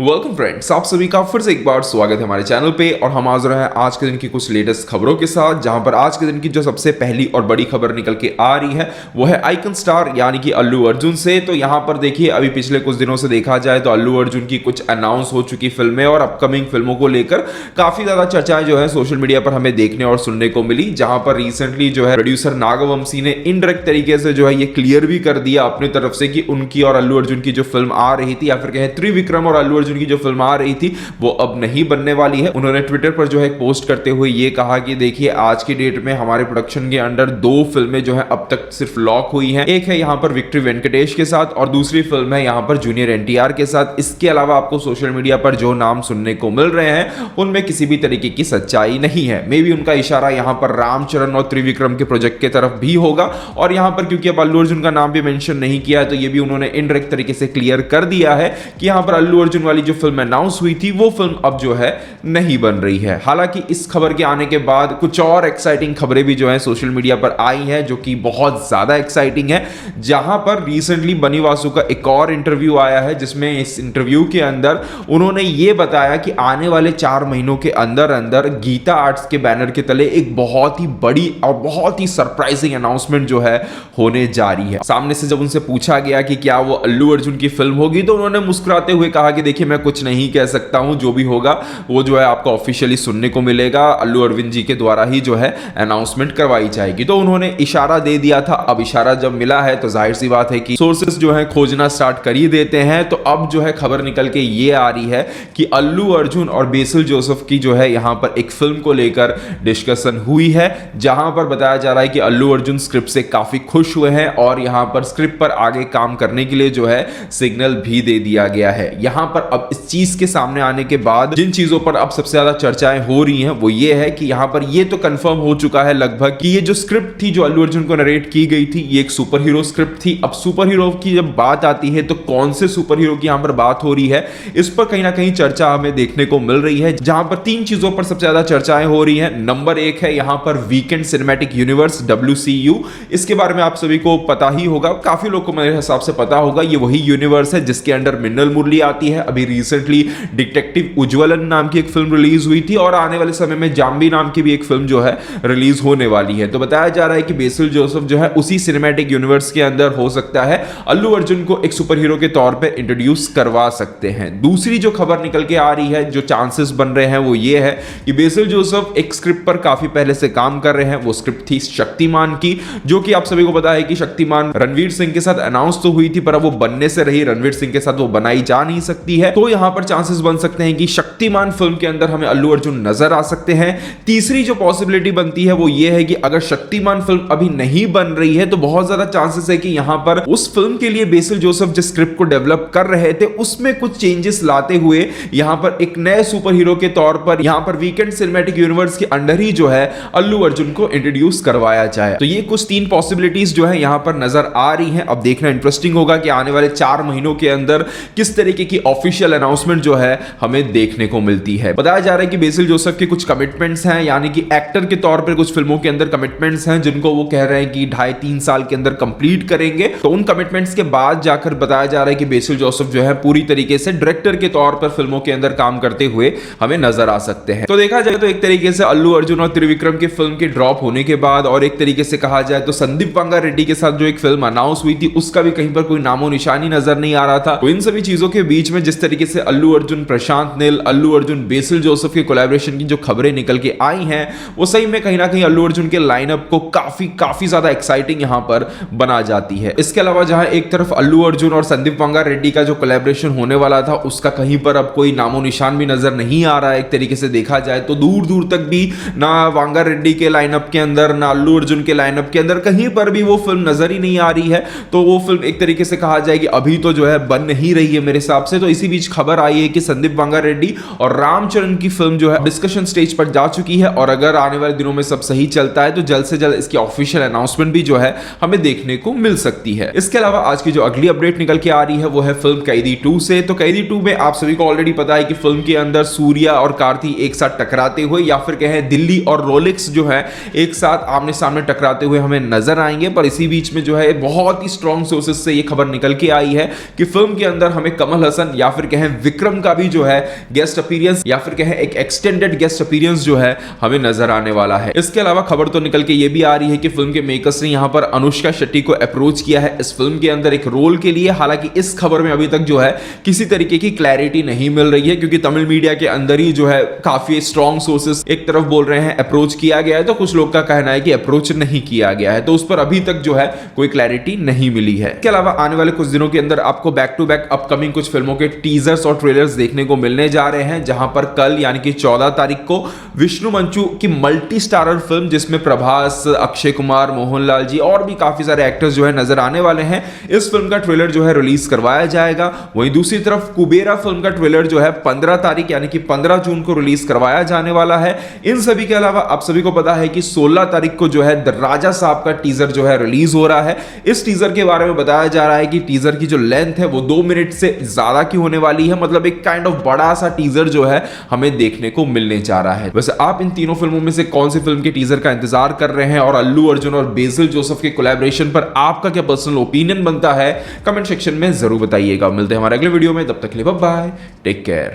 Welcome friends, आप सभी का फिर से एक बार स्वागत है हमारे चैनल पे। और हम हाजिर हैं आज के दिन की कुछ लेटेस्ट खबरों के साथ, जहां पर आज के दिन की जो सबसे पहली और बड़ी खबर निकल के आ रही है वो है आइकन स्टार यानी कि अल्लू अर्जुन से। तो यहां पर देखिए, अभी पिछले कुछ दिनों से देखा जाए तो अल्लू अर्जुन की कुछ अनाउंस हो चुकी फिल्में और अपकमिंग फिल्मों को लेकर काफी ज्यादा चर्चाएं जो है सोशल मीडिया पर हमें देखने और सुनने को मिली। जहां पर रिसेंटली जो है प्रोड्यूसर नागवंशी ने इनडायरेक्ट तरीके से जो है ये क्लियर भी कर दिया अपनी तरफ से कि उनकी और अल्लू अर्जुन की जो फिल्म आ रही थी, या फिर कहें त्रिविक्रम और अल्लू अर्जुन की जो फिल्म आ रही थी, वो अब नहीं बनने वाली है। उन्होंने ट्विटर पर जो है एक पोस्ट करते हुए ये कहा कि देखिए, आज की डेट में हमारे प्रोडक्शन के अंडर दो फिल्में जो है अब तक सिर्फ लॉक हुई हैं। एक है यहां पर विक्ट्री वेंकटेश के साथ और दूसरी फिल्म है यहां पर जूनियर एनटीआर के साथ। इसके अलावा आपको सोशल मीडिया पर जो नाम सुनने को मिल रहे हैं उनमें किसी भी तरीके की सच्चाई नहीं है। मे बी उनका इशारा यहां पर रामचरण और त्रिविक्रम के प्रोजेक्ट की तरफ भी होगा। और यहां पर क्योंकि अब अल्लू अर्जुन का नाम भी मेंशन नहीं किया है, तो ये भी उन्होंने इनडायरेक्ट तरीके से क्लियर कर दिया है कि यहां पर अल्लू अर्जुन वाली जो फिल्म अनाउंस हुई थी वो फिल्म अब जो है नहीं बन रही है। हालांकि इस खबर के आने के बाद कुछ और एक्साइटिंग खबरें भी जो है सोशल मीडिया पर आई हैं, जो कि बहुत ज्यादा एक्साइटिंग है। जहां पर रिसेंटली बनी वासु का एक और इंटरव्यू आया है, जिसमें इस इंटरव्यू के अंदर उन्होंने ये बताया कि आने वाले 4 महीनों के अंदर अंदर गीता आर्ट्स के बैनर के तले एक बहुत ही बड़ी और बहुत ही सरप्राइजिंग अनाउंसमेंट जो है होने जा रही है। सामने से जब उनसे पूछा गया कि क्या वो अल्लू अर्जुन की फिल्म होगी, तो उन्होंने मुस्कुराते हुए कहा कि देखिए, मैं कुछ नहीं कह सकता हूं, जो भी होगा वो जो है आपको ऑफिशियली सुनने को मिलेगा। अल्लू अरविंद जी के द्वारा ही जो है अनाउंसमेंट करवाई जाएगी। तो उन्होंने इशारा दे दिया था। अब इशारा जब मिला है तो जाहिर सी बात है कि सोर्सेस जो है खोजना स्टार्ट कर ही देते हैं। तो अब जो है खबर निकल के ये आ रही है कि अल्लू अर्जुन और बेसिल जोसेफ की जो है यहां पर एक फिल्म को लेकर डिस्कशन हुई है, जहां पर बताया जा रहा है कि अल्लू अर्जुन स्क्रिप्ट से काफी खुश हुए हैं और यहां पर स्क्रिप्ट पर आगे काम करने के लिए जो है सिग्नल भी दे दिया गया है। यहां पर अब इस चीज के सामने आने के बाद जिन चीजों पर अब सबसे ज्यादा चर्चाएं हो रही हैं वो ये है कि यहां पर ये तो कंफर्म हो चुका है लगभग कि ये जो स्क्रिप्ट थी जो अल्लू अर्जुन को नरेट की गई थी, ये एक सुपर हीरो स्क्रिप्ट थी। अब सुपर हीरो की जब बात आती है तो कौन से सुपर हीरो की यहां पर बात हो रही है, इस पर कहीं ना कहीं चर्चा हमें देखने को मिल रही है। जहां पर 3 चीजों पर सबसे ज्यादा चर्चाएं हो रही है। नंबर 1 है यहां पर वीकेंड सिनेमैटिक यूनिवर्स WCU। इसके बारे में आप सभी को पता ही होगा, काफी लोग को मेरे हिसाब से पता होगा। ये वही यूनिवर्स है जिसके अंडर मिन्नल मुरली आती है। अभी रिसेंटली डिटेक्टिव उज्ज्वलन नाम की एक फिल्म रिलीज हुई थी और आने वाले समय में जाम्बी नाम की भी एक फिल्म जो है रिलीज होने वाली है। तो बताया जा रहा है कि बेसिल जोसेफ जो है उसी सिनेमैटिक यूनिवर्स के अंदर हो सकता है अल्लू अर्जुन को एक सुपर हीरो के तौर पे इंट्रोड्यूस करवा सकते हैं। दूसरी जो खबर निकल के आ रही है, जो चांसेस बन रहे हैं, वो ये है कि बेसिल जोसेफ एक स्क्रिप्ट पर काफी पहले से काम कर रहे हैं। वो स्क्रिप्ट थी शक्तिमान की, जो कि आप सभी को पता है कि शक्तिमान रणवीर सिंह के साथ अनाउंस तो हुई थी, पर अब वो बनने से रही। रणवीर सिंह के साथ वो बनाई जा नहीं सकती है। तो यहां पर चांसेस बन सकते हैं कि शक्तिमान फिल्म के अंदर हमें अल्लू अर्जुन नजर आ सकते हैं। तीसरी जो पॉसिबिलिटी बनती है वो ये है कि अगर शक्तिमान फिल्म अभी नहीं बन रही है तो बहुत ज्यादा चांसेस है कि यहां पर उस फिल्म के लिए बेसिल जोसेफ जिस स्क्रिप्ट को डेवलप कर रहे थे उसमें कुछ चेंजेस लाते हुए यहां पर एक नए सुपर हीरो के तौर पर यहां पर वीकेंड सिनेमैटिक यूनिवर्स के अंडर ही जो है अल्लू अर्जुन को इंट्रोड्यूस करवाया जाए। तो ये कुछ 3 पॉसिबिलिटीज जो है यहां पर नजर आ रही हैं। अब देखना इंटरेस्टिंग होगा कि आने वाले 4 महीनों के अंदर किस तरीके की ऑफिशियल अनाउंसमेंट जो है हमें देखने को मिलती है। बताया जा रहा है कि बेसिल जोसेफ के कुछ कमिटमेंट्स हैं, यानी कि एक्टर के तौर पर कुछ फिल्मों के अंदर कमिटमेंट्स हैं जिनको वो कह रहे हैं कि 2.5-3 साल के अंदर कंप्लीट करेंगे। तो उन कमिटमेंट्स के बाद जाकर बताया जा रहा है कि बेसिल जोसेफ जो है पूरी तरीके से डायरेक्टर के तौर पर फिल्मों के अंदर काम करते हुए हमें नजर आ सकते हैं। तो देखा जाए तो एक तरीके से अल्लू अर्जुन और त्रिविक्रम की फिल्म के ड्रॉप होने के बाद, और एक तरीके से कहा जाए तो संदीप वांगा रेड्डी के साथ जो एक फिल्म अनाउंस हुई थी उसका भी कहीं पर कोई नामो निशानी नजर नहीं आ रहा था। तो इन सभी चीजों के बीच में जिस तरीके से अल्लू अर्जुन, प्रशांत नील, अल्लू अर्जुन, बेसिल जोसेफ के कोलैबोरेशन की जो खबरें निकल के आई हैं वो सही में कहीं ना कहीं अल्लू अर्जुन के लाइनअप को काफी ज्यादा एक्साइटिंग यहां पर बना जाती है। इसके अलावा जहां एक तरफ अल्लू अर्जुन और संदीप वांगा रेड्डी का जो कोलैबोरेशन होने वाला था उसका कहीं पर अब कोई नामो निशान भी नजर नहीं आ रहा है। एक तरीके से देखा जाए तो दूर दूर तक भी ना वांगा रेड्डी के लाइनअप के अंदर ना अल्लू अर्जुन के लाइनअप के अंदर कहीं पर भी वो फिल्म नजर ही नहीं आ रही है। तो वो फिल्म एक तरीके से कहा जाए कि अभी तो जो है बन नहीं रही है मेरे हिसाब से। तो इसी बीच खबर आई है कि संदीप वांगा रेड्डी और रामचरण की फिल्म जो है डिस्कशन स्टेज पर जा चुकी है, और अगर आने वाले दिनों में सब सही चलता है तो जल्द से जल्द इसकी ऑफिशियल अनाउंसमेंट भी जो है हमें देखने को मिल सकती है। इसके अलावा आज की जो अगली अपडेट निकल के आ रही है वो है फिल्म कैदी 2 से। तो कैदी 2 में आप सभी को ऑलरेडी पता है कि फिल्म के अंदर सूर्या और कार्ति एक साथ टकराते हुए, या फिर कहें दिल्ली और रोलेक्स जो है एक साथ आमने सामने टकराते हुए हमें नजर आएंगे। पर इसी बीच में जो है बहुत ही स्ट्रॉन्ग सोर्सेस से ये खबर निकल के आई है कि फिल्म के अंदर हमें कमल हसन या फिर कहें विक्रम का भी जो है गेस्ट अपीयरेंस या फिर कहें एक एक्सटेंडेड गेस्ट अपीयरेंस जो है हमें नजर आने वाला है। इसके अलावा खबर तो निकल के ये भी आ रही है कि फिल्म के मेकर्स ने यहां पर अनुष्का शेट्टी को अप्रोच किया है इस फिल्म के अंदर एक रोल के लिए। हालांकि इस खबर में अभी तक जो है किसी तरीके की क्लैरिटी नहीं मिल रही है, क्योंकि तमिल मीडिया के अंदर ही जो है काफी स्ट्रॉन्ग सोर्सेस एक तरफ बोल रहे हैं अप्रोच किया गया है, तो कुछ लोग का कहना है कि अप्रोच नहीं किया गया है, तो उस पर अभी तक जो है कोई क्लैरिटी नहीं मिली है। इसके अलावा आने वाले कुछ दिनों के अंदर आपको बैक टू बैक अपकमिंग कुछ फिल्मों के टीजर्स और ट्रेलर्स देखने को मिलने जा रहे हैं, जहां पर कल यानी कि 14 तारीख को विष्णु मंचू की मल्टी स्टारर फिल्म जिसमें प्रभास, अक्षय कुमार, मोहनलाल जी और भी काफी सारे एक्टर्स जो है नजर आने वाले हैं, इस फिल्म का ट्रेलर जो है रिलीज करवाया जाएगा। वहीं दूसरी तरफ कुबेरा फिल्म का ट्रेलर जो है 15 तारीख यानी कि 15 जून को रिलीज करवाया जाने वाला है। इन सभी के अलावा आप सभी को पता है कि 16 तारीख को जो है द राजा साहब का टीजर जो है रिलीज हो रहा है। इस टीजर के बारे में बताया जा रहा है कि टीजर की जो लेंथ है वो 2 मिनट से ज्यादा की होने वाली है, मतलब एक काइंड ऑफ बड़ा सा टीजर जो है हमें देखने को मिलने जा रहा है। वैसे आप इन तीनों फिल्मों में से कौन सी फिल्म के टीजर का इंतजार कर रहे हैं और अल्लू अर्जुन और बेसिल जोसेफ के कोलैबोरेशन पर आपका क्या पर्सनल ओपिनियन बनता है, कमेंट सेक्शन में जरूर बताइएगा। मिलते हैं हमारे अगले वीडियो में, तब तक के लिए बाय बाय, टेक केयर।